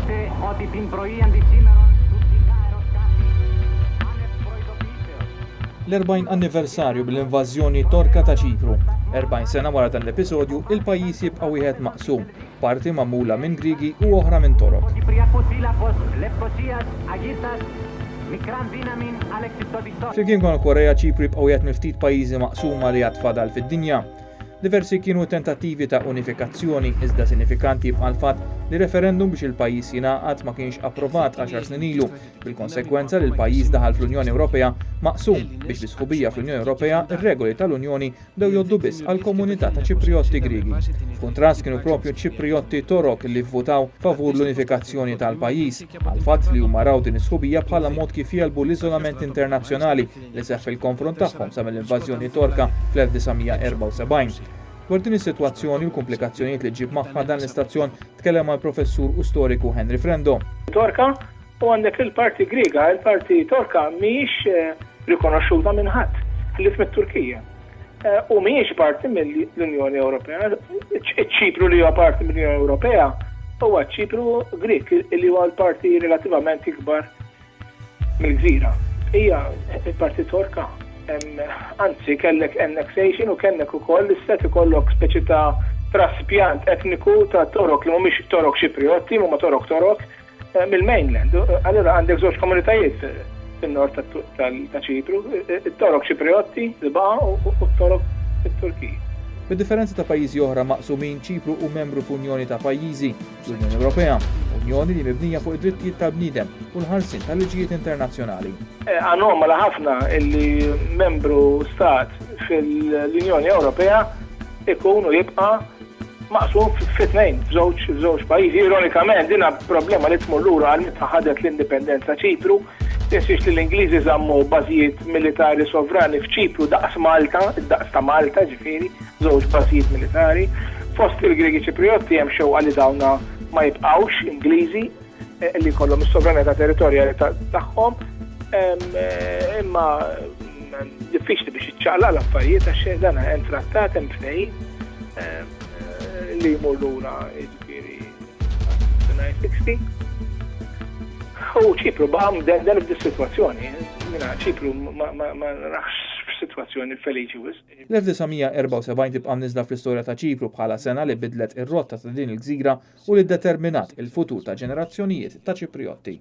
Ανακοίνωσε ότι την πρωί αντισήμερον τουρκικά αεροσκάφη άνευ προειδοποιήσεως. L-40 anniversarju bil-invażjoni Torka ta' Ċipru. 40 sena wara dan l-episodju, il-pajjiż jibqa' wieħed maqsum, parti magħmula minn Griegi u oħra minn Torok. Ο Κυπριακός σύλλαβος Λευκωσίας αγίστας μικράν δύναμην αλεξιπτοδιστών. Flimkien kon Korea Ċipru jibqa' wieħed mill-ftit pajjiżi maqsuma li għad fadal fid-dinja. Diversi kienu tentattivi ta' unifikazzjoni iżda sinifikanti bħal fatt li referendum biex il-pajjiż jingħaqad ma kienx approvat 10 snin ilu, bil-konsekwenza li l-pajjiż daħal fl-Unjoni Ewropea maqsum biex l-isħubija fl-Unjoni Ewropea ir-regoli tal-Unjoni dew jgħoddu biss għall-komunità ta' Ċipriotti Griegi. F'kuntrast kienu propju Ċipriotti Torok li vvutaw favur l-unifikazzjoni tal-pajjiż, għal fatt li huma raw din is-sħubija bħala mod kif jelbu l-iżolament internazzjonali li seħħ fil-konfront tagħhom sa mill-invażjoni Torka fl-1974. Dwar din is-sitwazzjoni u l-komplikazzjonijiet li ġib magħha dan l-istazzjon tkellem mal-professur u storiku Henry Frendo. Torka u għandek il-parti Griega, il-parti Torka mhijiex rikonoxxuta minn ħadd ħlief mit-Turkija. U mhijiex parti mill-Unjoni Ewropea. Ċipru li huwa parti mill-Unjoni Ewropea huwa Ċipru Grieg li huwa l-parti relattivament ikbar mill-gżira. Hija il-parti Torka. Anzi, kellek annexation u kellek ukoll l-istat ikollok speċi ta' traspjant etniku ta' Torok li mhumiex Torok Ċipriotti, huma Torok mill-mainland. Allura għandek żewġ komunitajiet fin-nord ta' Ċipru, it-Torok Ċipriotti l-baqa' u t-Torok it-Turkija. Bid-differenza ta' pajjiżi oħra maqsumin, Ċipru u membru f'Unjoni ta' pajjiżi, l-Unjoni Ewropea, Unjoni li mibnija fuq id-drittijiet tal-bniedem u l-ħarsin tal-liġijiet internazzjonali. Anomala ħafna illi membru stat fil-Unjoni Ewropea ikun u jibqa' maqsum fit-tnejn f'żewġ pajjiżi. Ironikament dina problema li tmur lura għal meta ħadet l-indipendenza Ċipru. Tinsiex li l-Ingliżi żammu bażijiet militari sovrani f'Ċipru daqs Malta, daqs ta' Malta ġifieri, żewġ bażijiet militari. Fost il-Griegi Ċipriotti hemm xewqa li dawna ma jibqgħux Ingliżi li jkollhom is-sovranità territorjali tagħhom, imma diffiċli biex iċċaqla l-affarijiet għax dan hemm trattat hemm ftehim li jmur lura jiġifieri 1960. U Ċipru baħam dan f'dis-sitwazzjoni, Ċipru ma raħx f'sitwazzjoni feliċi wisq. L-1974 tibqa' mniżla fl-istorja ta' Ċipru bħala sena li bidlet ir-rotta ta' din il-gżira u li ddeterminat il-futur ta' ġenerazzjonijiet ta' Ċipriotti.